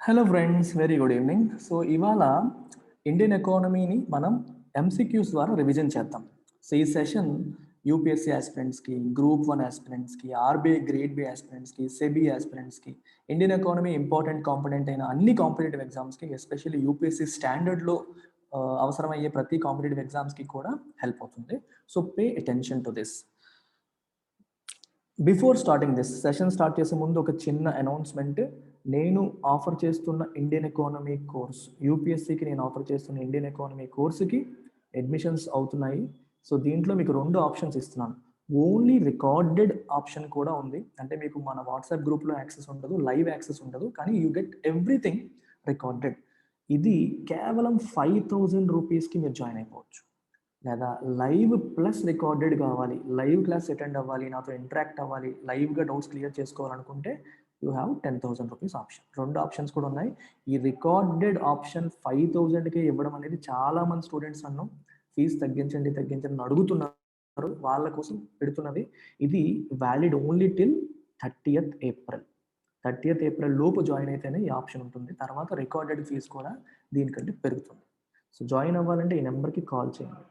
Hello friends, very good evening. So ఇవాళ Indian ఎకానమీని మనం ఎంసీక్యూస్ ద్వారా రివిజన్ చేద్దాం. సో ఈ సెషన్ యూపీఎస్సీ ఆస్పిరెంట్స్కి, గ్రూప్ 1 ఆస్పిరెంట్స్కి, ఆర్బీఐ గ్రేడ్ బి ఆస్పిరెంట్స్కి, సెబీ ఆస్పిరెంట్స్కి, ఇండియన్ ఎకానమీ ఇంపార్టెంట్ కాంపోనెంట్ అయిన అన్ని కాంపిటేటివ్ ఎగ్జామ్స్కి, ఎస్పెషల్లీ యూపీఎస్సీ స్టాండర్డ్లో అవసరమయ్యే ప్రతి కాంపిటేటివ్ ఎగ్జామ్స్కి కూడా హెల్ప్ అవుతుంది. So pay attention to this. Before starting this session start చేసే ముందు ఒక చిన్న అనౌన్స్మెంట్. నేను ఆఫర్ చేస్తున్న ఇండియన్ ఎకానమీ కోర్స్, యూపీఎస్సీకి నేను ఆఫర్ చేస్తున్న ఇండియన్ ఎకానమీ కోర్సుకి అడ్మిషన్స్ అవుతున్నాయి. సో దీంట్లో మీకు 2 ఆప్షన్స్ ఇస్తున్నాను. ఓన్లీ రికార్డెడ్ ఆప్షన్ కూడా ఉంది. అంటే మీకు మన వాట్సాప్ గ్రూప్లో యాక్సెస్ ఉండదు, లైవ్ యాక్సెస్ ఉండదు, కానీ యూ గెట్ ఎవ్రీథింగ్ రికార్డెడ్. ఇది కేవలం 5,000 రూపీస్కి మీరు జాయిన్ అయిపోవచ్చు. లేదా లైవ్ ప్లస్ రికార్డెడ్ కావాలి, లైవ్ క్లాస్ అటెండ్ అవ్వాలి, నాతో ఇంటరాక్ట్ అవ్వాలి, లైవ్గా డౌట్స్ క్లియర్ చేసుకోవాలనుకుంటే you have 10,000 rupees option. 2 options కూడా ఉన్నాయి. ఈ రికార్డెడ్ ఆప్షన్ 5,000కే ఇవ్వడం అనేది చాలా మంది స్టూడెంట్స్ నన్ను ఫీజు తగ్గించండి తగ్గించండి అడుగుతున్నారు. వాళ్ళ కోసం పెడుతున్నది. ఇది valid only till 30th April. 30th April లోపు జాయిన్ అయితేనే ఈ ఆప్షన్ ఉంటుంది. తర్వాత రికార్డెడ్ ఫీజు కూడా దీనికంటే పెరుగుతుంది. సో జాయిన్ అవ్వాలంటే ఈ నెంబర్కి కాల్ చేయండి.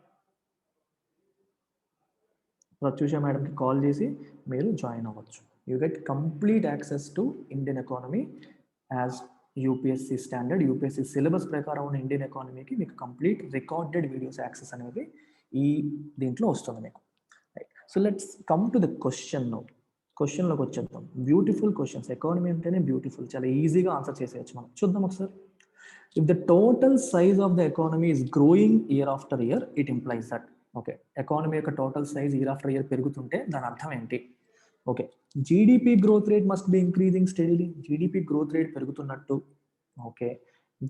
ప్రత్యూష మేడంకి కాల్ చేసి మీరు జాయిన్ అవ్వచ్చు. You get complete access to Indian economy as UPSC standard. UPSC syllabus ప్రకారం ఉన్న ఇండియన్ ఎకానమీకి మీకు కంప్లీట్ రికార్డెడ్ వీడియోస్ యాక్సెస్ అనేది ఈ దీంట్లో వస్తుంది మీకు. Right. So let's come to the question now. క్వశ్చన్లోకి వచ్చేద్దాం. Beautiful questions. ఎకానమీ అంటేనే బ్యూటిఫుల్, చాలా ఈజీగా ఆన్సర్ చేసేయచ్చు మనం. చూద్దాం ఒకసారి. If the total size of the economy is growing year after year, it implies that. Okay, economy యొక్క total size year after year పెరుగుతుంటే దాని అర్థం ఏంటి? Okay, GDP growth rate must be increasing steadily. GDP growth rate పెరుగుతున్నట్టు. Okay,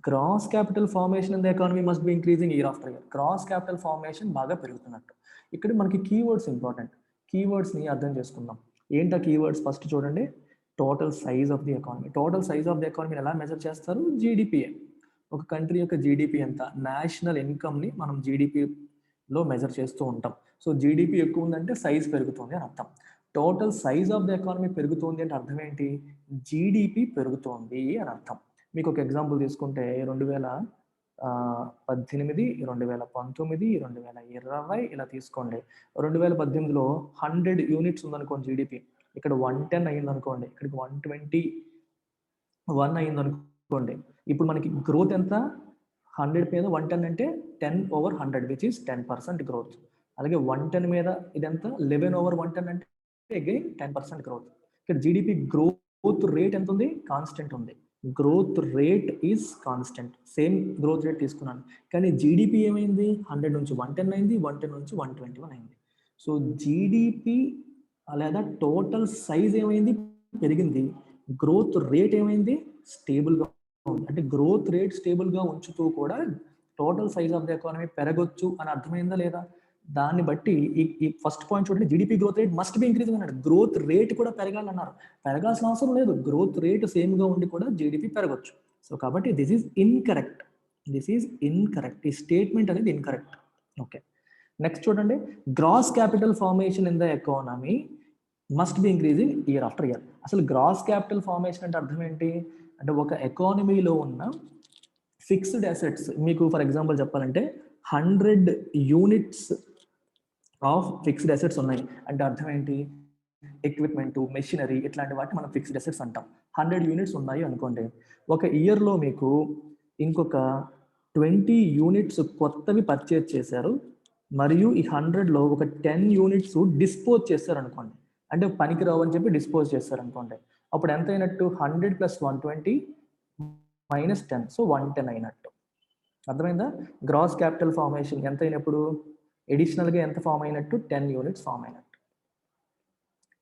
gross capital formation in the economy must be increasing year after year. Gross capital formation బాగా పెరుగుతున్నట్టు. ఇక్కడ మనకి keywords important. కీవర్డ్స్ని అర్థం చేసుకుందాం. ఏంటా కీవర్డ్స్? ఫస్ట్ చూడండి, total size of the economy. Total size of the ఎకానమీని ఎలా మెజర్ చేస్తారు? జీడిపిఏ. ఒక కంట్రీ యొక్క జీడిపి ఎంత? నేషనల్ ఇన్కమ్ని మనం జీడిపిలో మెజర్ చేస్తూ ఉంటాం. సో జీడిపి ఎక్కువ ఉందంటే సైజ్ పెరుగుతుంది అని అర్థం. Total size of the economy పెరుగుతుంది అంటే అర్థం ఏంటి? జీడిపి పెరుగుతోంది అని అర్థం. మీకు ఒక ఎగ్జాంపుల్ తీసుకుంటే 2018, 2019, 2020 ఇలా తీసుకోండి. 2018లో 100 యూనిట్స్ ఉందనుకోండి జీడిపి. ఇక్కడ 110 అయింది అనుకోండి, ఇక్కడికి 121 అయింది అనుకోండి. ఇప్పుడు మనకి గ్రోత్ ఎంత? 100 మీద 110 అంటే 10/100 విచ్ ఈస్ 10% గ్రోత్. అలాగే 110 మీద ఇదెంత? 11/110 అంటే అగైన్ 10% గ్రోత్. ఇక్కడ జీడిపి గ్రోత్ రేట్ ఎంత ఉంది? కాన్స్టెంట్ ఉంది. Growth rate is constant. Same growth rate తీసుకున్నాను, కానీ జీడిపి ఏమైంది? 100 నుంచి 110 అయింది, 110 నుంచి 121 అయింది. సో జీడిపి లేదా టోటల్ సైజ్ ఏమైంది? పెరిగింది. గ్రోత్ రేట్ ఏమైంది? స్టేబుల్గా ఉంది. అంటే గ్రోత్ రేట్ స్టేబుల్గా ఉంచుతూ కూడా total size of the economy పెరగొచ్చు అని అర్థమైందా లేదా? దాన్ని బట్టి ఈ ఫస్ట్ పాయింట్ చూడండి, GDP growth rate must be increasing అన్నాడు. గ్రోత్ రేట్ కూడా పెరగాలన్నారు. పెరగాల్సిన అవసరం లేదు, గ్రోత్ రేట్ సేమ్గా ఉండి కూడా జీడిపి పెరగొచ్చు. సో కాబట్టి దిస్ ఈజ్ ఇన్కరెక్ట్. ఈ స్టేట్మెంట్ అనేది ఇన్కరెక్ట్. ఓకే, నెక్స్ట్ చూడండి, gross capital formation in the economy must be increasing year after year. అసలు గ్రాస్ క్యాపిటల్ ఫార్మేషన్ అంటే అర్థం ఏంటి? అంటే ఒక ఎకానమీలో ఉన్న ఫిక్స్డ్ అసెట్స్, మీకు ఫర్ ఎగ్జాంపుల్ చెప్పాలంటే 100 యూనిట్స్ ఆఫ్ ఫిక్స్డ్ అసెట్స్ ఉన్నాయి అంటే అర్థం ఏంటి? ఎక్విప్మెంట్, మెషినరీ ఇట్లాంటి వాటిని మనం ఫిక్స్డ్ అసెట్స్ అంటాం. 100 యూనిట్స్ ఉన్నాయి అనుకోండి. ఒక ఇయర్లో మీకు ఇంకొక 20 యూనిట్స్ కొత్తవి పర్చేజ్ చేశారు, మరియు ఈ 100లో ఒక 10 యూనిట్స్ డిస్పోజ్ చేస్తారు అనుకోండి. అంటే పనికి రావు అని చెప్పి డిస్పోజ్ చేస్తారు అనుకోండి. అప్పుడు ఎంత అయినట్టు? 100 + 120 - 10, సో 110 అయినట్టు. అర్థమైందా? గ్రాస్ క్యాపిటల్ ఫార్మేషన్ ఎంత అయినప్పుడు? ఎడిషనల్గా ఎంత ఫామ్ అయినట్టు? 10 యూనిట్స్ ఫామ్ అయినట్టు.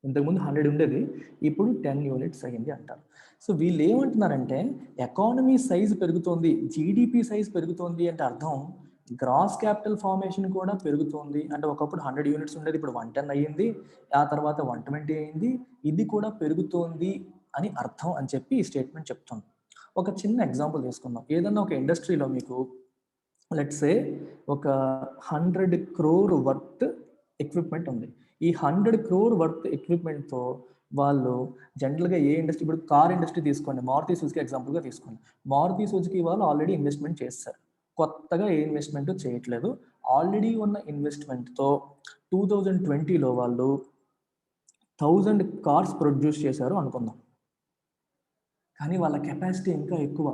ఇంతకుముందు 100 ఉండేది, ఇప్పుడు 10 యూనిట్స్ అయ్యింది అంటారు. సో వీళ్ళు ఏమంటున్నారంటే ఎకానమీ సైజ్ పెరుగుతోంది, జీడిపి సైజ్ పెరుగుతోంది అంటే అర్థం గ్రాస్ క్యాపిటల్ ఫార్మేషన్ కూడా పెరుగుతోంది. అంటే ఒకప్పుడు 100 యూనిట్స్ ఉండేది, ఇప్పుడు 110 అయ్యింది, ఆ తర్వాత 120 అయింది, ఇది కూడా పెరుగుతోంది అని అర్థం అని చెప్పి ఈ స్టేట్మెంట్ చెప్తుంది. ఒక చిన్న ఎగ్జాంపుల్ తీసుకుందాం. ఏదన్నా ఒక ఇండస్ట్రీలో మీకు లెట్స్ సే ఒక 100 crore వర్త్ ఎక్విప్మెంట్ ఉంది. ఈ 100 crore వర్త్ ఎక్విప్మెంట్తో వాళ్ళు జనరల్గా ఏ ఇండస్ట్రీ, ఇప్పుడు కార్ ఇండస్ట్రీ తీసుకోండి, మారుతి సుజుకి ఎగ్జాంపుల్గా తీసుకోండి. మారుతి సుజుకి వాళ్ళు ఆల్రెడీ ఇన్వెస్ట్మెంట్ చేస్తారు, కొత్తగా ఏ ఇన్వెస్ట్మెంట్ చేయట్లేదు. ఆల్రెడీ ఉన్న ఇన్వెస్ట్మెంట్తో 2020లో వాళ్ళు 1000 కార్స్ ప్రొడ్యూస్ చేశారు అనుకుందాం. కానీ వాళ్ళ కెపాసిటీ ఇంకా ఎక్కువ.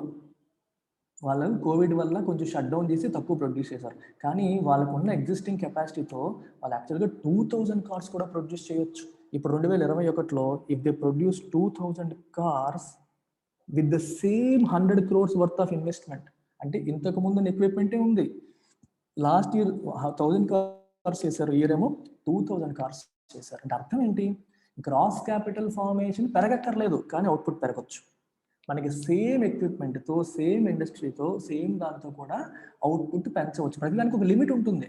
వాళ్ళు కోవిడ్ వల్ల కొంచెం షట్ డౌన్ చేసి తక్కువ ప్రొడ్యూస్ చేశారు. కానీ వాళ్ళకున్న ఎగ్జిస్టింగ్ కెపాసిటీతో వాళ్ళు యాక్చువల్గా 2000 కార్స్ కూడా ప్రొడ్యూస్ చేయొచ్చు. ఇప్పుడు 2021లో if they produce 2000 cars with the same 100 crores worth of investment, అంటే ఇంతకు ముందు ఎక్విప్మెంటే ఉంది. లాస్ట్ ఇయర్ 1000 కార్స్ చేశారు, ఇయర్ ఏమో 2000 కార్స్ చేశారు. అంటే అర్థం ఏంటి? గ్రాస్ క్యాపిటల్ ఫార్మేషన్ పెరగక్కర్లేదు, కానీ అవుట్పుట్ పెరగచ్చు. మనకి సేమ్ ఎక్విప్మెంట్తో, సేమ్ ఇండస్ట్రీతో, సేమ్ దాంతో కూడా అవుట్పుట్ పెంచవచ్చు. ప్రతి దానికి ఒక లిమిట్ ఉంటుంది.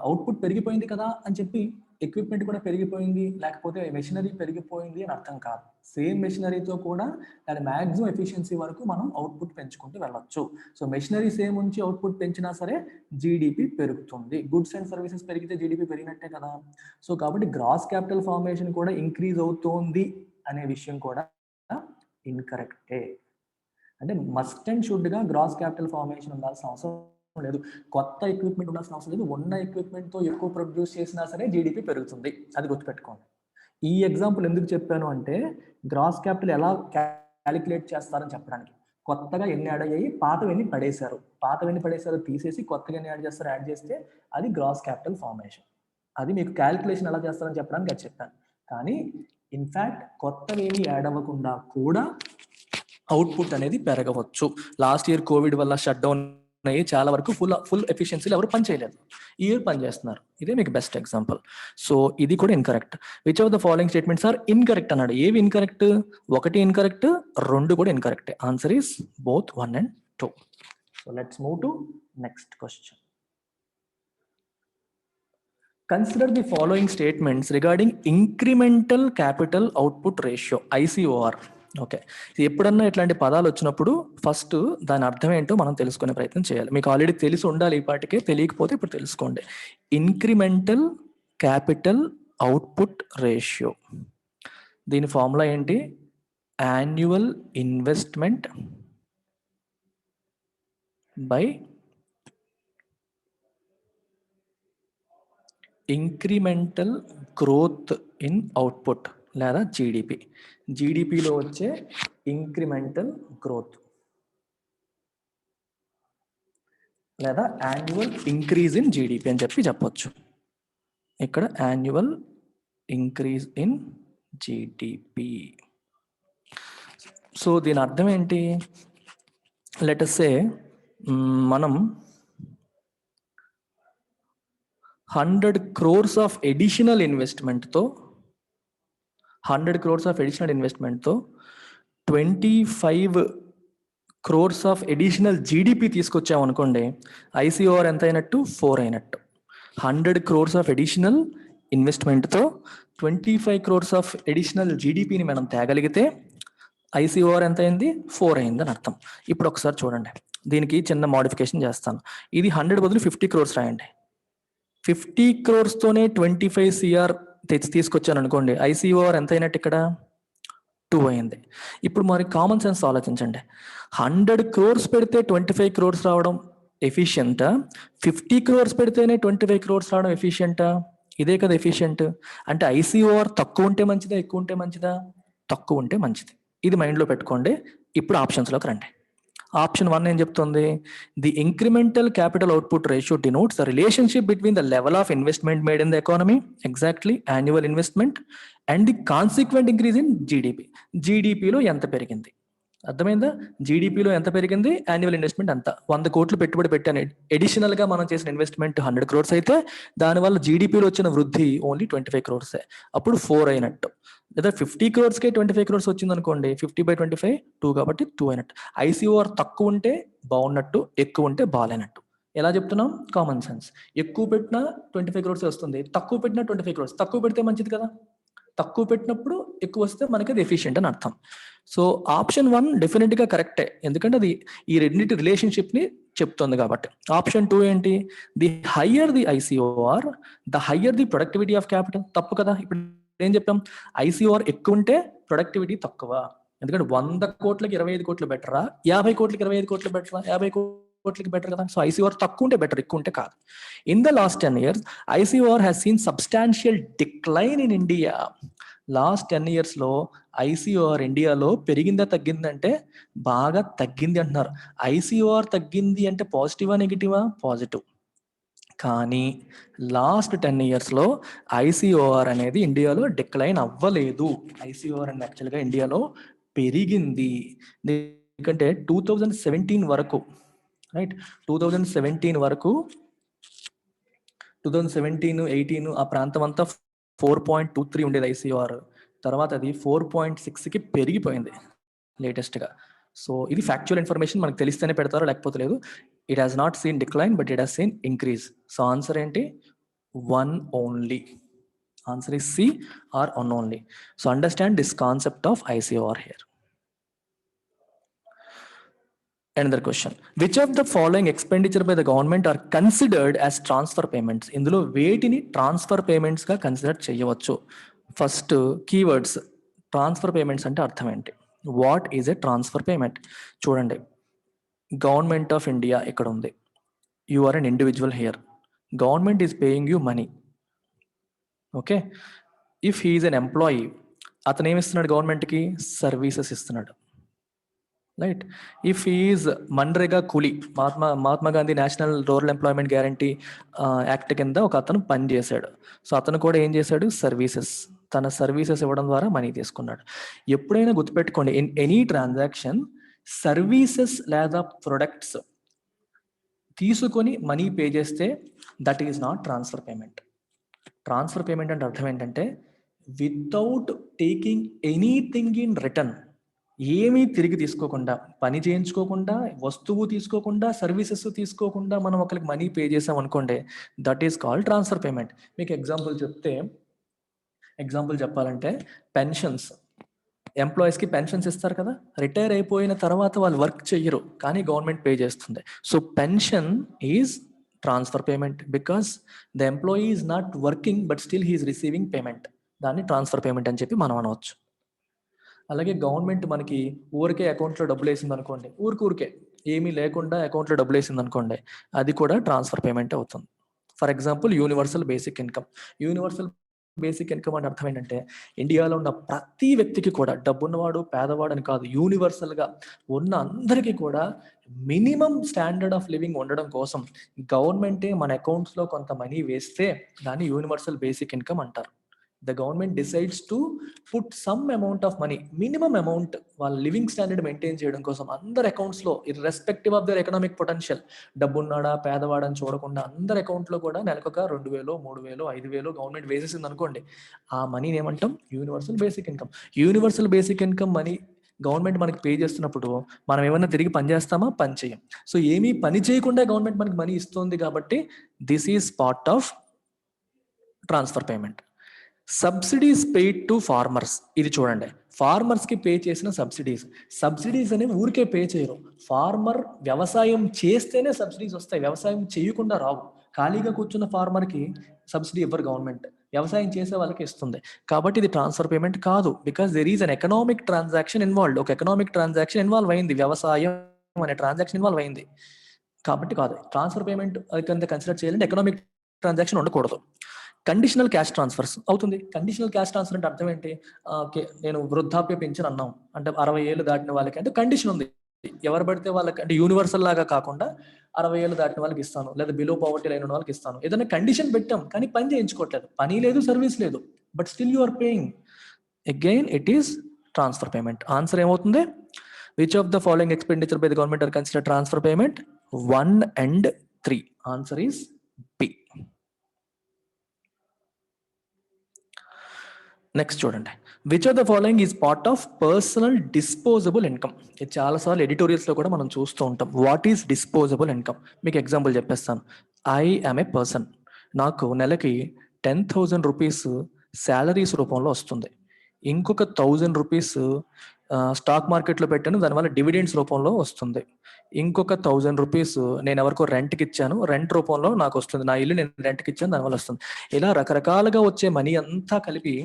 అవుట్పుట్ పెరిగిపోయింది కదా అని చెప్పి ఎక్విప్మెంట్ కూడా పెరిగిపోయింది, లేకపోతే మెషినరీ పెరిగిపోయింది అని అర్థం కాదు. సేమ్ మెషినరీతో కూడా దాని మ్యాక్సిమం ఎఫిషియన్సీ వరకు మనం అవుట్పుట్ పెంచుకుంటూ వెళ్ళొచ్చు. సో మెషినరీ సేమ్ ఉంచి అవుట్పుట్ పెంచినా సరే జీడిపి పెరుగుతుంది. గుడ్స్ అండ్ సర్వీసెస్ పెరిగితే జీడిపి పెరిగినట్టే కదా. సో కాబట్టి గ్రాస్ క్యాపిటల్ ఫార్మేషన్ కూడా ఇంక్రీజ్ అవుతోంది అనే విషయం కూడా ఇన్కరెక్టే. అంటే మస్ట్ అండ్ షుడ్గా గ్రాస్ క్యాపిటల్ ఫార్మేషన్ ఉండాల్సిన అవసరం లేదు, కొత్త ఎక్విప్మెంట్ ఉండాల్సిన అవసరం లేదు. ఉన్న ఎక్విప్మెంట్తో ఎక్కువ ప్రొడ్యూస్ చేసినా సరే జీడిపి పెరుగుతుంది, అది గుర్తుపెట్టుకోండి. ఈ ఎగ్జాంపుల్ ఎందుకు చెప్పాను అంటే గ్రాస్ క్యాపిటల్ ఎలా క్యాలిక్యులేట్ చేస్తారని చెప్పడానికి. కొత్తగా ఎన్ని యాడ్ అయ్యాయి, పాతవన్నీ పడేశారు, తీసేసి కొత్తగా ఎన్ని యాడ్ చేస్తే అది గ్రాస్ క్యాపిటల్ ఫార్మేషన్. అది మీకు క్యాలిక్యులేషన్ ఎలా చేస్తారని చెప్పడానికి అది చెప్పాను. కానీ ఇన్ఫ్యాక్ట్ కొత్తవేమి యాడ్ అవ్వకుండా కూడా అవుట్పుట్ అనేది పెరగవచ్చు. లాస్ట్ ఇయర్ కోవిడ్ వల్ల షట్ డౌన్ అయ్యి చాలా వరకు ఫుల్ ఎఫిషియన్సీలు ఎవరు పని చేయలేదు, ఈ ఇయర్ పని చేస్తున్నారు. ఇదే మీకు బెస్ట్ ఎగ్జాంపుల్. సో ఇది కూడా incorrect. Which of the following statements are incorrect అన్నాడు. ఏవి ఇన్కరెక్ట్? 1 ఇన్కరెక్ట్, 2 కూడా incorrect. Answer is both 1 and 2. So let's move to next question. Consider the following statements regarding incremental capital output ratio, ICOR. Okay, ఎప్పుడన్నా ఇట్లాంటి పదాలు వచ్చినప్పుడు first దాని అర్థం ఏంటో మనం తెలుసుకునే ప్రయత్నం చేయాలి. మీకు ఆల్రెడీ తెలిసి ఉండాలి ఈ పాటికే, తెలియకపోతే ఇప్పుడు తెలుసుకోండి. ఇంక్రిమెంటల్ క్యాపిటల్ అవుట్పుట్ రేషియో, దీని ఫార్ములా ఏంటి? Annual investment by incremental growth in output లేదా జీడిపి. జీడిపిలో వచ్చే ఇంక్రిమెంటల్ గ్రోత్ లేదా యాన్యువల్ ఇంక్రీజ్ ఇన్ జీడిపి అని చెప్పొచ్చు. ఇక్కడ annual increase in GDP. So దీని అర్థం ఏంటి? లెట్ us సే మనం 100 crores ఆఫ్ ఎడిషనల్ ఇన్వెస్ట్మెంట్తో 25 crores ఆఫ్ ఎడిషనల్ జీడిపి తీసుకొచ్చాము అనుకోండి, ఐసీఓఆర్ ఎంత అయినట్టు? 4 అయినట్టు. 100 crores ఆఫ్ ఎడిషనల్ ఇన్వెస్ట్మెంట్తో 25 crores ఆఫ్ ఎడిషనల్ జీడిపిని మనం తేగలిగితే ఐసీఓఆర్ ఎంత అయింది? 4 అయిందని అర్థం. ఇప్పుడు ఒకసారి చూడండి, దీనికి చిన్న మోడిఫికేషన్ చేస్తాను. ఇది 100 బదులు 50 crores రాయండి. 50 crores తోనే 25 CR తీసుకొచ్చాను అనుకోండి, ఐసీఓఆర్ ఎంత అయినట్టు? ఇక్కడ 2 అయింది. ఇప్పుడు మరి కామన్ సెన్స్ ఆలోచించండి. 100 crores పెడితే 25 crores రావడం ఎఫిషియంటా? 50 crores పెడితేనే 25 crores రావడం ఎఫిషియంటా? ఇదే కదా ఎఫిషియంట్. అంటే ఐసీఓఆర్ తక్కువ ఉంటే మంచిదా, ఎక్కువ ఉంటే మంచిదా? తక్కువ ఉంటే మంచిది. ఇది మైండ్లో పెట్టుకోండి. ఇప్పుడు ఆప్షన్స్లోకి రండి. ఆప్షన్ 1 ఏం చెప్తుంది? The incremental capital output ratio denotes the relationship between the level of investment made in the economy, exactly annual investment, and the consequent increase in GDP. జీడిపిలో ఎంత పెరిగింది? అర్థమైందా? జీడిపిలో ఎంత పెరిగింది, యాన్యువల్ ఇన్వెస్ట్మెంట్ అంత. 100 కోట్లు పెట్టుబడి పెట్టాను, అడిషనల్ గా మనం చేసిన ఇన్వెస్ట్మెంట్ 100 crores అయితే దానివల్ల జీడిపిలో వచ్చిన వృద్ధి ఓన్లీ 25 crores, అప్పుడు 4 అయినట్టు. లేదా 50 crores-కే 25 crores వచ్చింది అనుకోండి, 50/25 2 కాబట్టి 2 అయినట్టు. ఐసీఓఆర్ తక్కువ ఉంటే బాగున్నట్టు, ఎక్కువ ఉంటే బాగాలేనట్టు. ఎలా చెప్తున్నాం? Common sense. ఎక్కువ పెట్టినా 25 crores వస్తుంది, తక్కువ పెట్టినా 25 crores. తక్కువ పెడితే మంచిది కదా, తక్కువ పెట్టినప్పుడు ఎక్కువ వస్తే మనకి అది ఎఫిషియెంట్ అని అర్థం. సో ఆప్షన్ 1 డెఫినెట్ గా కరెక్టే, ఎందుకంటే అది ఈ రెండింటి రిలేషన్షిప్ ని చెప్తుంది కాబట్టి. ఆప్షన్ 2 ఏంటి? The higher the ICOR, the higher the productivity of capital. తప్పు కదా. ఇప్పుడు ఏం చెప్పాం, ఐసీఓఆర్ ఎక్కువ ఉంటే ప్రొడక్టివిటీ తక్కువ. ఎందుకంటే 100 కోట్లకి 25 కోట్లు బెటరా, 50 కోట్లకి 25 కోట్లు బెటరా, 50 కోట్లకి బెటర్ కదా. సో ఐసీఓఆర్ తక్కువ ఉంటే బెటర్, ఎక్కువ ఉంటే కాదు. In the last 10 years ICOR has seen substantial decline in India. Last 10 years లో ఐసీఓఆర్ ఇండియాలో పెరిగిందా తగ్గిందంటే బాగా తగ్గింది అంటున్నారు. ఐసీఓఆర్ తగ్గింది అంటే పాజిటివా నెగిటివా? పాజిటివ్. కానీ లాస్ట్ 10 years లో ఐసీఓఆర్ అనేది ఇండియాలో డిక్లైన్ అవ్వలేదు. ఐసీఓఆర్ అనేది యాక్చువల్గా ఇండియాలో పెరిగింది. ఎందుకంటే 2017 వరకు, రైట్, 2017 వరకు 2017-18 ఆ ప్రాంతం అంతా 4.23 ఉండేది ఐసీఓఆర్. తర్వాత అది 4.6కి పెరిగిపోయింది లేటెస్ట్గా. సో ఇది ఫ్యాక్చువల్ ఇన్ఫర్మేషన్, మనకు తెలిస్తేనే పెడతారో లేకపోతే లేదు. It has not seen decline but it has seen increase. So answer ఏంటి? 1 only. Answer is C or 1 only. So understand this concept of ICOR here. Another question, which of the following expenditure by the government are considered as transfer payments? ఇందులో వేటిని transfer payments గా consider చేయవచ్చు? First keywords, transfer payments అంటే అర్థం ఏంటి? What is a transfer payment? చూడండి, government of India ఇక్కడ ఉంది. You are an individual here. Government is paying you money. Okay, if he is an employee, అతను ఏమిస్తున్నాడు గవర్నమెంట్కి? సర్వీసెస్ ఇస్తున్నాడు. రైట్. ఇఫ్ ఈజ్ మన్రేగా కూలీ, Mahatma Gandhi national rural employment guarantee act కింద ఒక అతను పని చేశాడు. సో అతను కూడా ఏం చేశాడు? సర్వీసెస్, తన సర్వీసెస్ ఇవ్వడం ద్వారా మనీ తీసుకున్నాడు. ఎప్పుడైనా గుర్తుపెట్టుకోండి, ఇన్ ఎనీ ట్రాన్సాక్షన్ సర్వీసెస్ లేదా ప్రొడక్ట్స్ తీసుకొని మనీ పే చేస్తే that is not transfer payment. Transfer payment అంటే అర్థం ఏంటంటే without taking anything in return, ఏమీ తిరిగి తీసుకోకుండా, పని చేయించుకోకుండా, వస్తువు తీసుకోకుండా, సర్వీసెస్ తీసుకోకుండా మనం ఒకరికి మనీ పే చేసాం అనుకోండి, that is called transfer payment. మీకు ఎగ్జాంపుల్ చెప్పాలంటే పెన్షన్స్, ఎంప్లాయీస్కి పెన్షన్స్ ఇస్తారు కదా, రిటైర్ అయిపోయిన తర్వాత వాళ్ళు వర్క్ చెయ్యరు కానీ గవర్నమెంట్ పే చేస్తుంది. So pension is transfer payment because the employee is not working but still he is receiving payment. దాన్ని ట్రాన్స్ఫర్ పేమెంట్ అని చెప్పి మనం అనవచ్చు. అలాగే గవర్నమెంట్ మనకి ఊరికే అకౌంట్లో డబ్బులు వేసింది అనుకోండి, ఊరికే ఏమీ లేకుండా అకౌంట్లో డబ్బులు వేసింది అనుకోండి, అది కూడా ట్రాన్స్ఫర్ పేమెంట్ అవుతుంది. For example universal basic income. Universal basic income అంటే అర్థం ఏంటంటే ఇండియాలో ఉన్న ప్రతి వ్యక్తికి కూడా, డబ్బున్నవాడు పేదవాడు అని కాదు, యూనివర్సల్గా ఉన్న అందరికీ కూడా మినిమం స్టాండర్డ్ ఆఫ్ లివింగ్ ఉండడం కోసం గవర్నమెంటే మన అకౌంట్స్లో కొంత మనీ వేస్తే దాన్ని యూనివర్సల్ బేసిక్ ఇన్కమ్ అంటారు. The government decides to put some amount of money, minimum amount, వాళ్ళ లివింగ్ స్టాండర్డ్ మెయింటైన్ చేయడం కోసం అందరి అకౌంట్స్లో, irrespective of their economic potential, డబ్బున్నాడా పేదవాడని చూడకుండా అందరి అకౌంట్లో కూడా నెలకొక 2,000, 3,000, 5,000 గవర్నమెంట్ వేసేసింది అనుకోండి, ఆ మనీని ఏమంటాం? Universal basic income. Universal basic income money government మనకి పే చేస్తున్నప్పుడు మనం ఏమన్నా తిరిగి పని చేస్తామా? పని చేయం. సో ఏమీ పని చేయకుండా గవర్నమెంట్ మనకి మనీ ఇస్తుంది కాబట్టి this is part of transfer payment. Subsidies paid to farmers. ఇది చూడండి, ఫార్మర్స్ కి పే చేసిన సబ్సిడీస్ అనేవి ఊరికే పే చేయరు. ఫార్మర్ వ్యవసాయం చేస్తేనే సబ్సిడీస్ వస్తాయి, వ్యవసాయం చేయకుండా రావు. ఖాళీగా కూర్చున్న ఫార్మర్ కి సబ్సిడీ ఇవ్వరు గవర్నమెంట్, వ్యవసాయం చేసే వాళ్ళకి ఇస్తుంది. కాబట్టి ఇది ట్రాన్స్ఫర్ పేమెంట్ కాదు, because there is an economic transaction involved. ఒక ఎకనామిక్ ట్రాన్సాక్షన్ ఇన్వాల్వ్ అయింది, వ్యవసాయం అనే ట్రాన్సాక్షన్ ఇన్వాల్వ్ అయింది కాబట్టి కాదు. ట్రాన్స్ఫర్ పేమెంట్ కింద కన్సిడర్ చేయాలంటే ఎకనామిక్ ట్రాన్సాక్షన్ ఉండకూడదు. కండిషనల్ క్యాష్ ట్రాన్స్ఫర్స్ అవుతుంది. కండిషనల్ క్యాష్ ట్రాన్స్ఫర్ అంటే అర్థం ఏంటి? నేను వృద్ధాప్య పెన్షన్ అన్నాం అంటే 60 ఏళ్ళు దాటిన వాళ్ళకి అంటే కండిషన్ ఉంది, ఎవరు పడితే వాళ్ళకి అంటే యూనివర్సల్ లాగా కాకుండా 60 ఏళ్ళు దాటిన వాళ్ళకి ఇస్తాను, లేదా బిలో పవర్టీ లైన్ ఉన్న వాళ్ళకి ఇస్తాను. ఏదైనా కండిషన్ పెట్టాం కానీ పని చేయించుకోవట్లేదు, పని లేదు, సర్వీస్ లేదు, but still you are paying, again it is transfer payment. Answer ఏమవుతుంది? Which of the following expenditure by the government are consider transfer payment? 1 and 3. Answer is B. Next చూడండి, which of the following is part of personal disposable income. ఇది చాలాసార్లు ఎడిటోరియల్స్లో కూడా మనం చూస్తూ ఉంటాం. What is disposable income? మీకు example చెప్పేస్తాను. ఐ యామ్ ఏ పర్సన్, నాకు నెలకి 10,000 రూపీస్ శాలరీస్ రూపంలో వస్తుంది, ఇంకొక 1,000 రూపీస్ స్టాక్ మార్కెట్లో పెట్టాను, దానివల్ల డివిడెండ్స్ రూపంలో వస్తుంది. ఇంకొక 1000 రూపీస్ నేను ఎవరికో రెంట్కి ఇచ్చాను, రెంట్ రూపంలో నాకు వస్తుంది. నా ఇల్లు నేను రెంట్కి ఇచ్చాను, దానివల్ల వస్తుంది. ఇలా రకరకాలుగా వచ్చే మనీ అంతా కలిపి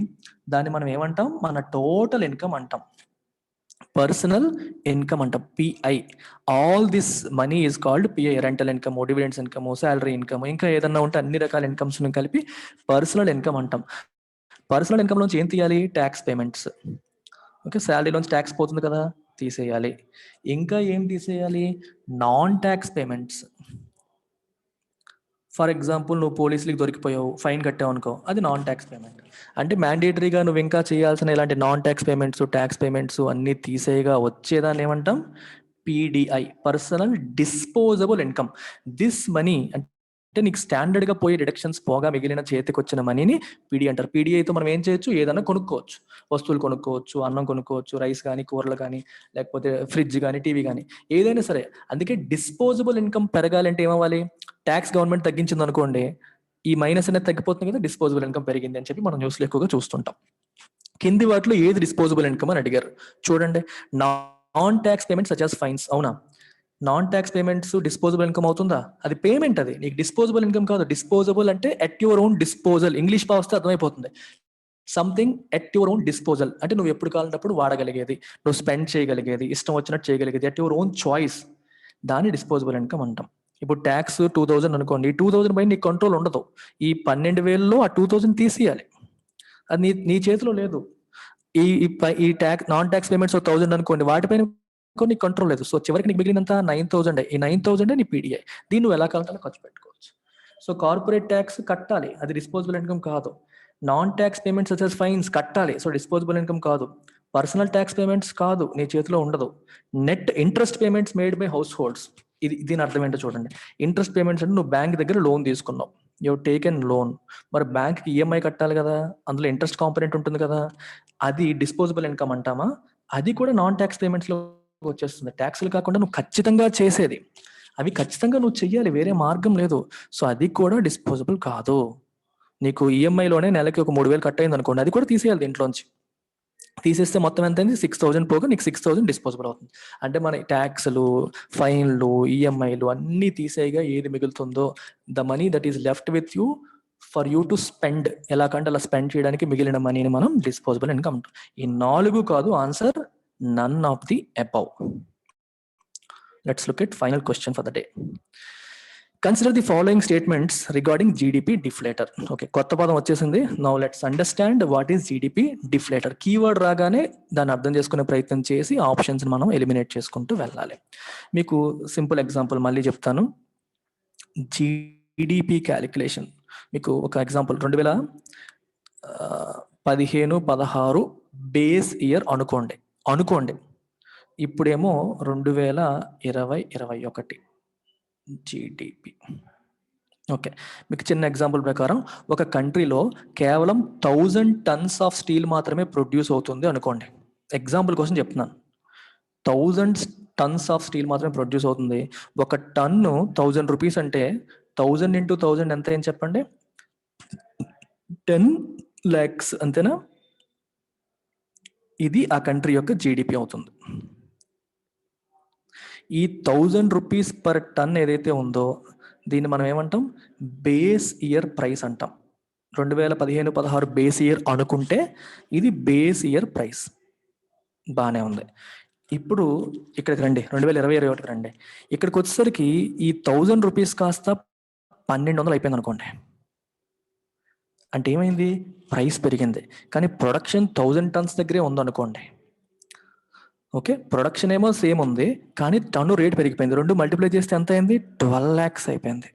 దాన్ని మనం ఏమంటాం, మన టోటల్ ఇన్కమ్ అంటాం. పర్సనల్ ఇన్కమ్ అంటాం, pi. All this money is called pi. Rental income, dividends income, salary income, ఇంకా ఏదన్నా ఉంటే అన్ని రకాల ఇన్కమ్స్ కలిపి పర్సనల్ ఇన్కమ్ అంటాం. పర్సనల్ ఇన్కమ్ నుంచి ఏం తీయాలి, ట్యాక్స్ పేమెంట్స్. ఓకే, శాలరీలోంచి ట్యాక్స్ పోతుంది కదా, తీసేయాలి. ఇంకా ఏం తీసేయాలి, non tax payments. For example, నువ్వు పోలీసులకి దొరికిపోయావు, ఫైన్ కట్టావు అనుకో, అది నాన్ ట్యాక్స్ పేమెంట్. అంటే మ్యాండేటరీగా నువ్వు ఇంకా చేయాల్సిన ఇలాంటి non tax payments, tax payments అన్ని తీసేయగా వచ్చేదాన్ని ఏమంటాం, PDI, personal disposable income. This money అంటే నీకు స్టాండర్డ్ గా పోయి డిడక్షన్స్ పోగా మిగిలిన చేతికి వచ్చిన మనీని పీడీ అంటారు. పీడీఐతో మనం ఏం చేయొచ్చు, ఏదైనా కొనుక్కోవచ్చు, వస్తువులు కొనుక్కోవచ్చు, అన్నం కొనుక్కోవచ్చు, రైస్ కానీ, కూరలు కానీ, లేకపోతే ఫ్రిడ్జ్ కానీ, టీవీ కానీ, ఏదైనా సరే. అందుకే డిస్పోజబుల్ ఇన్కమ్ పెరగాలంటే ఏమవ్వాలి, ట్యాక్స్ గవర్నమెంట్ తగ్గించింది అనుకోండి, ఈ మైనస్ అనేది తగ్గిపోతుంది కదా, డిస్పోజబుల్ ఇన్కమ్ పెరిగింది అని చెప్పి మనం న్యూస్లో ఎక్కువగా చూస్తుంటాం. కింది వాటిలో ఏది డిస్పోజబుల్ ఇన్కమ్ అని అడిగారు. చూడండి, non tax payments such as fines. అవునా, non tax payments disposable income అవుతుందా? అది పేమెంట్, అది నీకు డిస్పోజబుల్ ఇన్కమ్ కాదు. డిస్పోజబుల్ అంటే at your own disposal. English వస్తే అర్థమైపోతుంది. Something at your own disposal అంటే నువ్వు ఎప్పుడు కావాలంటప్పుడు వాడగలిగేది, నువ్వు స్పెండ్ చేయగలిగేది, ఇష్టం వచ్చినట్టు చేయగలిగేది, ఎట్ యువర్ ఓన్ చాయిస్, దాన్ని డిస్పోజబుల్ ఇన్కమ్ అంటాం. ఇప్పుడు ట్యాక్స్ 2000 అనుకోండి, 2000 పైన నీకు కంట్రోల్ ఉండదు. ఈ 12,000లో ఆ 2000 తీసేయాలి, అది నీ చేతిలో లేదు. ఈ ట్యాక్స్ నాన్ ట్యాక్స్ పేమెంట్స్ 1000 అనుకోండి, వాటిపైన నీకు కంట్రోల్ లేదు. సో చివరికి నీకు మిగిలినంత 9,000. ఈ 9,000 నీ పీడిఐ. దీన్ని నువ్వు ఎలా కావాలంటే ఖర్చు పెట్టుకోవచ్చు. సో కార్పొరేట్ ట్యాక్స్ కట్టాలి, అది డిస్పోజబుల్ ఇన్కమ్ కాదు. నాన్ ట్యాక్స్ పేమెంట్స్ వచ్చేసి ఫైన్స్ కట్టాలి, సో డిస్పోజబుల్ ఇన్కమ్ కాదు. పర్సనల్ ట్యాక్స్ పేమెంట్స్ కాదు, నీ చేతిలో ఉండదు. Net interest payments made by house holds, దీని అర్థం ఏంటో చూడండి. ఇంట్రెస్ట్ పేమెంట్స్ అంటే నువ్వు బ్యాంక్ దగ్గర లోన్ తీసుకున్నావు, యూ టేకెన్ లోన్, మరి బ్యాంక్కి ఈఎంఐ కట్టాలి కదా, అందులో ఇంట్రెస్ట్ కాంపోనెంట్ ఉంటుంది కదా, అది డిస్పోజబుల్ ఇన్కమ్ అంటామా? అది కూడా నాన్ ట్యాక్స్ పేమెంట్స్ లో వచ్చేస్తుంది. ట్యాక్స్లు కాకుండా నువ్వు ఖచ్చితంగా చేసేది, అవి ఖచ్చితంగా నువ్వు చెయ్యాలి, వేరే మార్గం లేదు. సో అది కూడా డిస్పోజబుల్ కాదు. నీకు ఈఎంఐలోనే నెలకి ఒక 3,000 కట్ అయింది అనుకోండి, అది కూడా తీసేయాలి దీంట్లోంచి. తీసేస్తే మొత్తం ఎంత అయింది, 6,000 పోగా నీకు 6,000 డిస్పోజబుల్ అవుతుంది. అంటే మన ట్యాక్స్లు, ఫైన్లు, ఈఎంఐలు అన్నీ తీసేయగా ఏది మిగులుతుందో, the money that is left with you for you to spend, ఎలాగంటే అలా స్పెండ్ చేయడానికి మిగిలిన మనీని మనం డిస్పోజబుల్ ఇన్కమ్. ఈ 4 కాదు answer, none of the above. Let's look at final question for the day. Consider the following statements regarding GDP deflator. Okay, కొత్త పదం వచ్చేసింది. Now let's understand what is GDP deflator. Keyword రాగానే దాన్ని అర్థం చేసుకునే ప్రయత్నం చేసి ఆప్షన్స్ మనం ఎలిమినేట్ చేసుకుంటూ వెళ్ళాలి. మీకు సింపుల్ ఎగ్జాంపుల్ మళ్ళీ చెప్తాను. జీడిపి క్యాలిక్యులేషన్, మీకు ఒక ఎగ్జాంపుల్, 2015-16 బేస్ ఇయర్ అనుకోండి. ఇప్పుడేమో 2020-21 జీడిపి. ఓకే, మీకు చిన్న ఎగ్జాంపుల్ ప్రకారం ఒక కంట్రీలో కేవలం 1000 టన్స్ ఆఫ్ స్టీల్ మాత్రమే ప్రొడ్యూస్ అవుతుంది అనుకోండి. ఎగ్జాంపుల్ కోసం చెప్తున్నాను, 1000 టన్స్ ఆఫ్ స్టీల్ మాత్రమే ప్రొడ్యూస్ అవుతుంది. ఒక టన్ను 1000 రూపీస్ అంటే 1000 into 1000 ఎంత ఏం చెప్పండి, 10 lakhs అంతేనా? ఇది ఆ కంట్రీ యొక్క జీడిపి అవుతుంది. ఈ 1000 రూపీస్ పర్ టన్ ఏదైతే ఉందో దీన్ని మనం ఏమంటాం, బేస్ ఇయర్ ప్రైస్ అంటాం. 2015-16 బేస్ ఇయర్ అనుకుంటే ఇది బేస్ ఇయర్ ప్రైస్. బాగానే ఉంది. ఇప్పుడు ఇక్కడికి రండి, 2020-21 రండి. ఇక్కడికి వచ్చేసరికి ఈ 1000 రూపీస్ కాస్త 1200 అయిపోయింది అనుకోండి. అంటే ఏమైంది, ప్రైస్ పెరిగింది, కానీ ప్రొడక్షన్ 1000 టన్స్ దగ్గరే ఉందనుకోండి. ఓకే, ప్రొడక్షన్ ఏమో సేమ్ ఉంది, కానీ టన్ను రేట్ పెరిగిపోయింది. 2 మల్టిప్లై చేస్తే ఎంత అయింది, 12 lakhs అయిపోయింది.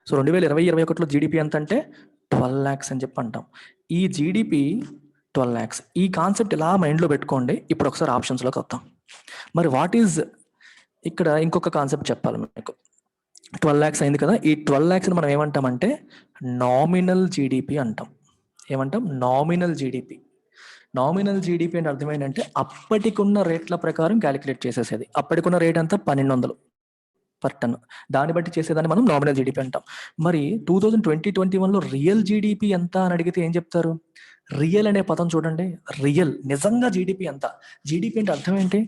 సో 2020-21లో జీడిపి ఎంత అంటే 12 lakhs అని చెప్పి అంటాం. ఈ జీడిపి 12 lakhs. ఈ కాన్సెప్ట్ ఇలా మైండ్లో పెట్టుకోండి. ఇప్పుడు ఒకసారి ఆప్షన్స్లోకి వద్దాం. మరి వాట్ ఈజ్, ఇక్కడ ఇంకొక కాన్సెప్ట్ చెప్పాలి మీకు. 12 lakhs అయింది కదా, ఈ 12 lakhs మనం ఏమంటామంటే నామినల్ జీడిపి అంటాం. ఏమంటాం, నామినల్ జీడిపి. నామినల్ జీడిపి అంటే అర్థం ఏంటంటే అప్పటికున్న రేట్ల ప్రకారం క్యాలిక్యులేట్ చేసేసేది. అప్పటికున్న రేట్ అంతా 1200 పర్ టన్, దాన్ని బట్టి చేసేదాన్ని మనం నామినల్ జీడిపి అంటాం. మరి 2020-21లో రియల్ జీడిపి ఎంత అని అడిగితే ఏం చెప్తారు, రియల్ అనే పదం చూడండి, రియల్ నిజంగా జీడిపి ఎంత. జీడిపి అంటే అర్థం ఏంటి?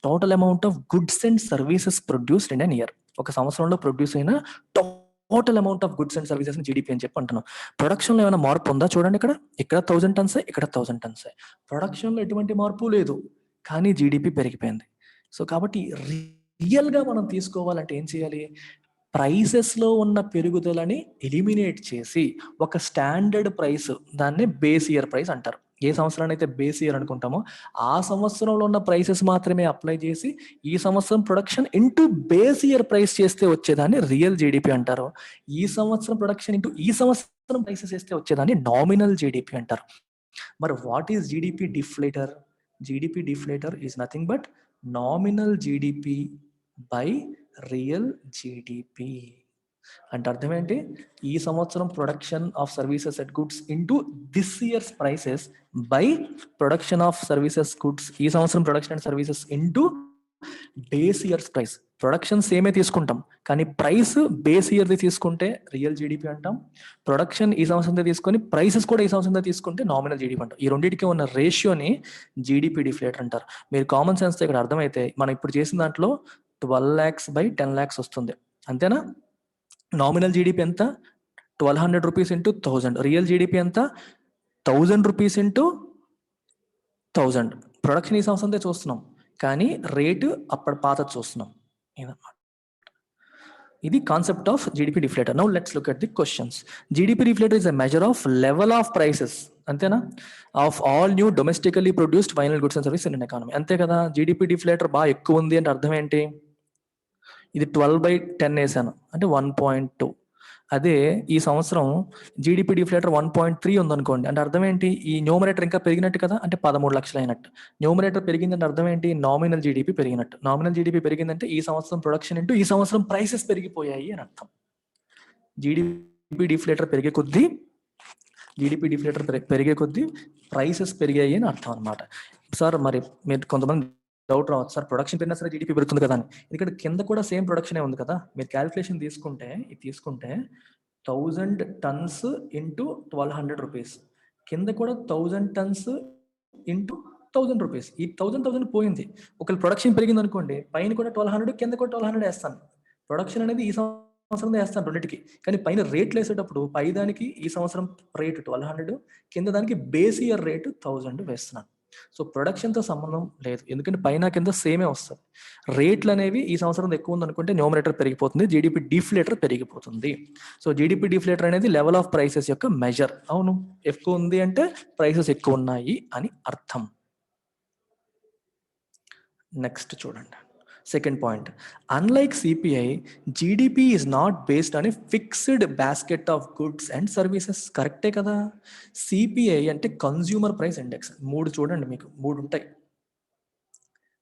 Total amount of goods and services produced in an year. ఒక సంవత్సరంలో ప్రొడ్యూస్ అయిన total amount of goods and services GDP అని చెప్పి అంటున్నాం. ప్రొడక్షన్లో ఏమైనా మార్పు ఉందా చూడండి, ఇక్కడ 1000 టన్స్, ఇక్కడ 1000 టన్స్. ప్రొడక్షన్లో ఎటువంటి మార్పు లేదు, కానీ జీడిపి పెరిగిపోయింది. సో కాబట్టి రియల్గా మనం తీసుకోవాలంటే ఏం చేయాలి? ప్రైసెస్లో ఉన్న పెరుగుదలని ఎలిమినేట్ చేసి ఒక స్టాండర్డ్ ప్రైస్, దాన్ని బేస్ ఇయర్ ప్రైస్ అంటారు. ఏ సంవత్సరాన్ని అయితే బేస్ ఇయర్ అనుకుంటామో ఆ సంవత్సరంలో ఉన్న ప్రైసెస్ మాత్రమే అప్లై చేసి ఈ సంవత్సరం production into base year price చేస్తే వచ్చేదాన్ని రియల్ జీడిపి అంటారు. ఈ సంవత్సరం ప్రొడక్షన్ ఇంటూ ఈ సంవత్సరం ప్రైసెస్ చేస్తే వచ్చేదాన్ని నామినల్ జీడిపి అంటారు. మరి what is GDP deflator? GDP deflator is nothing but nominal GDP by real GDP. అంటే అర్థం ఏంటి? ఈ సంవత్సరం production of services at goods into this years prices by production of services goods, ఈ సంవత్సరం production and services into base years price. Production సేమే తీసుకుంటాం, కానీ ప్రైస్ బేస్ ఇయర్ది తీసుకుంటే రియల్ జీడిపి అంటాం. ప్రొడక్షన్ ఈ సంవత్సరంతో తీసుకొని ప్రైసెస్ కూడా ఈ సంవత్సరంతో తీసుకుంటే నామినల్ జీడిపి అంటాం. ఈ రెండింటికి ఉన్న రేషియోని జీడిపి డిఫ్లేటర్ అంటారు. మీరు కామన్ సెన్స్తో ఇక్కడ అర్థమైతే మనం ఇప్పుడు చేసిన దాంట్లో 12 lakhs by 10 lakhs వస్తుంది, అంతేనా? నామినల్ జీడిపి ఎంత? 1200 rupees ఇంటూ 1000. రియల్ జీడిపి ఎంత? 1000 rupees ఇంటూ 1000. ప్రొడక్షన్ ఈ సంవత్సరంతో చూస్తున్నాం, కానీ రేటు అప్పటి పాత చూస్తున్నాం. ఇది concept of GDP deflator. Now let's look at the questions. GDP deflator is a measure of level of prices, అంతేనా, of all new domestically produced final goods and service in economy. అంతే కదా? GDP deflator బాగా ఎక్కువ ఉంది అంటే అర్థం ఏంటి? ఇది 12/10 వేసాను అంటే 1.2. అదే ఈ సంవత్సరం జీడిపి డిఫ్లేటర్ 1.3 ఉందనుకోండి, అంటే అర్థం ఏంటి? ఈ న్యూమరేటర్ ఇంకా పెరిగినట్టు కదా, అంటే 13 లక్షలు అయినట్టు. న్యూమరేటర్ పెరిగిందంటే అర్థం ఏంటి? నామినల్ జీడిపి పెరిగినట్టు. నామినల్ జీడిపి పెరిగిందంటే ఈ సంవత్సరం ప్రొడక్షన్ ఇంటూ ఈ సంవత్సరం ప్రైసెస్ పెరిగిపోయాయి అని అర్థం. జీడిపి డిఫ్లేటర్ పెరిగే కొద్దీ ప్రైసెస్ పెరిగాయి అని అర్థం అనమాట. సార్ మరి మీరు కొంతమంది డౌట్ రావచ్చు, సార్ ప్రొడక్షన్ పెరిగినా సరే జీడిపి పెరుగుతుంది కదా అని. ఎందుకంటే కింద కూడా సేమ్ ప్రొడక్షనే ఉంది కదా. మీరు క్యాలిక్యులేషన్ తీసుకుంటే 1000 tons ఇంటూ 1200 rupees, కింద కూడా 1000 tons ఇంటూ 1000 rupees. ఈ 1000 పోయింది. ఒకవేళ ప్రొడక్షన్ పెరిగింది అనుకోండి, పైన కూడా 1200, కింద కూడా 1200 వేస్తాను. ప్రొడక్షన్ అనేది ఈ సంవత్సరం వేస్తాను రెండింటికి, కానీ పైన రేట్లు వేసేటప్పుడు పై దానికి ఈ సంవత్సరం రేటు 1200, కింద దానికి బేస్ ఇయర్ రేటు 1000 వేస్తున్నాను. సో ప్రొడక్షన్తో సంబంధం లేదు, ఎందుకంటే పైన కింద సేమే వస్తుంది. రేట్లు అనేవి ఈ సంవత్సరం ఎక్కువ ఉంది అనుకుంటే న్యూమరేటర్ పెరిగిపోతుంది, జీడిపి డిఫ్లేటర్ పెరిగిపోతుంది. సో జీడిపి డిఫ్లేటర్ అనేది లెవెల్ ఆఫ్ ప్రైసెస్ యొక్క మెజర్. అవును, ఎక్కువ ఉంది అంటే ప్రైసెస్ ఎక్కువ ఉన్నాయి అని అర్థం. నెక్స్ట్ చూడండి, second point. Unlike CPI, GDP is not based on a fixed basket of goods and services. కరెక్టే కదా. సిపిఐ అంటే కన్స్యూమర్ ప్రైస్ ఇండెక్స్. 3 చూడండి, మీకు 3 ఉంటాయి: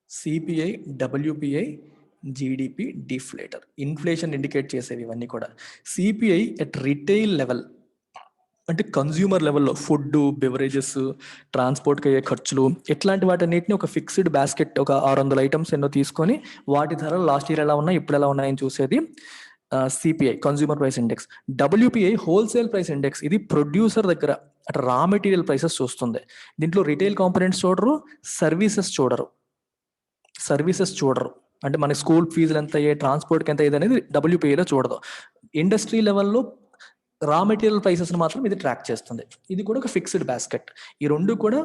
CPI, WPI, GDP deflator. Inflation indicate చేసేవి ఇవన్నీ కూడా. సిపిఐ ఎట్ రిటైల్ లెవెల్ అంటే కన్స్యూమర్ లెవెల్లో ఫుడ్, బెవరేజెస్, ట్రాన్స్పోర్ట్కి అయ్యే ఖర్చులు, ఇట్లాంటి వాటన్నిటిని ఒక ఫిక్స్డ్ బాస్కెట్, ఒక 600 ఐటమ్స్ ఎన్నో తీసుకొని వాటి ధరలు లాస్ట్ ఇయర్ ఎలా ఉన్నాయి, ఇప్పుడు ఎలా ఉన్నాయని చూసేది CPI, consumer price index. WPI wholesale price index. ఇది ప్రొడ్యూసర్ దగ్గర అంటే రా మెటీరియల్ ప్రైసెస్ చూస్తుంది. దీంట్లో రిటైల్ కాంపోనెంట్స్ చూడరు, సర్వీసెస్ చూడరు. అంటే మన స్కూల్ ఫీజులు ఎంత అయ్యాయి, ట్రాన్స్పోర్ట్కి ఎంత అయ్యేది అనేది డబ్ల్యూపిఐలో చూడదు. ఇండస్ట్రీ లెవెల్లో రా మెటీరియల్ ప్రైసెస్ మాత్రం ఇది ట్రాక్ చేస్తుంది. ఇది కూడా ఒక ఫిక్స్డ్ బాస్కెట్. ఈ రెండు కూడా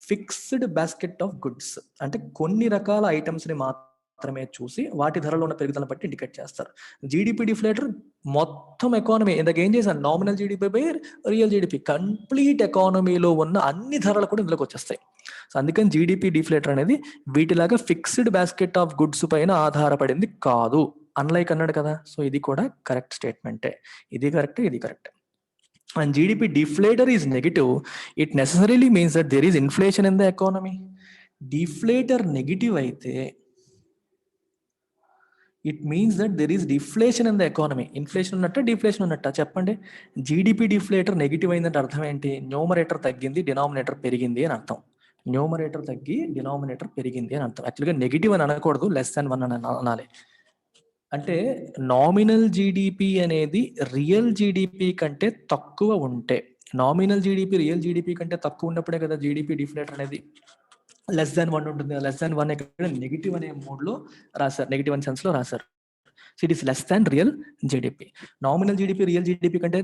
ఫిక్స్డ్ బాస్కెట్ ఆఫ్ గుడ్స్, అంటే కొన్ని రకాల ఐటమ్స్ ని మాత్రమే చూసి వాటి ధరలో ఉన్న పెరుగుదలను బట్టి ఇండికేట్ చేస్తారు. జీడిపి డిఫ్లేటర్ మొత్తం ఎకానమీ ఇందాక ఏం చేశాను, nominal GDP by real GDP, complete ఎకానమీలో ఉన్న అన్ని ధరలు కూడా ఇందులోకి వచ్చేస్తాయి. సో అందుకని జీడిపి డిఫ్లేటర్ అనేది వీటిలాగా ఫిక్స్డ్ బాస్కెట్ ఆఫ్ గుడ్స్ పైన ఆధారపడింది కాదు. అన్లైక్ అన్నాడు కదా, సో ఇది కూడా కరెక్ట్ స్టేట్మెంటే. ఇది correct. And GDP deflator is negative, it necessarily means that there is inflation in the economy. Deflator negative అయితే it means that there is deflation in the economy. Inflation ఉన్నట్ట, deflation ఉన్నట్ట చెప్పండి. GDP deflator negative అయిందంటే అర్థం ఏంటి? Numerator తగ్గింది, denominator పెరిగింది అని అర్థం. న్యూమరేటర్ తగ్గి డినామినేటర్ పెరిగింది అని అర్థం. యాక్చువల్గా నెగిటివ్ అని అనకూడదు, <1 అని అనాలి. అంటే నామినల్ జీడిపి అనేది రియల్ జీడిపి కంటే తక్కువ ఉంటే, నామినల్ జీడిపి రియల్ జీడిపి కంటే తక్కువ ఉన్నప్పుడే కదా జీడిపి డిఫ్లేటర్ అనేది లెస్ దాన్ 1 ఉంటుంది. లెస్ దాన్ 1 ఇక్కడ నెగిటివ్ అనే మోడ్లో రాశారు, నెగిటివ్ అనే సెన్స్లో రాశారు. So it is less than real GDP. Nominal GDP real GDP కంటే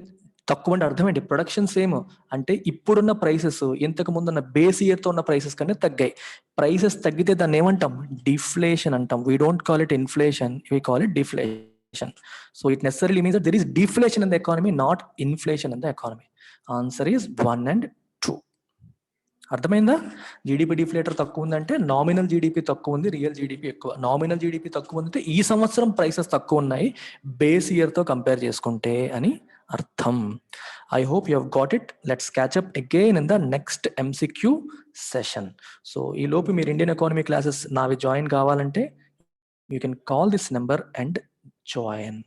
తక్కువ అంటే అర్థం ఏంటి? ప్రొడక్షన్ సేమ్ అంటే ఇప్పుడున్న ప్రైసెస్ ఇంతకు ముందు ఉన్న బేస్ ఇయర్ తో ఉన్న ప్రైసెస్ కన్నా తగ్గాయి. ప్రైసెస్ తగ్గితే దాన్ని ఏమంటాం? డిఫ్లేషన్ అంటాం. We don't call it inflation, we call it deflation. So it necessarily means that there is deflation in the economy, not inflation in the economy. Answer is 1 and 2. అర్థమైందా? GDP deflator తక్కువ ఉందంటే nominal GDP తక్కువ ఉంది, real GDP ఎక్కువ. Nominal GDP తక్కువ ఉందంటే ఈ సంవత్సరం ప్రైసెస్ తక్కువ ఉన్నాయి బేస్ ఇయర్ తో కంపేర్ చేసుకుంటే అని అర్థం. I hope you have got it. Let's catch up again in the next MCQ session. So ఈ లోపు మీరు ఇండియన్ ఎకానమీ క్లాసెస్ నావి జాయిన్ కావాలంటే you can call this number and join.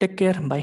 Take care, by.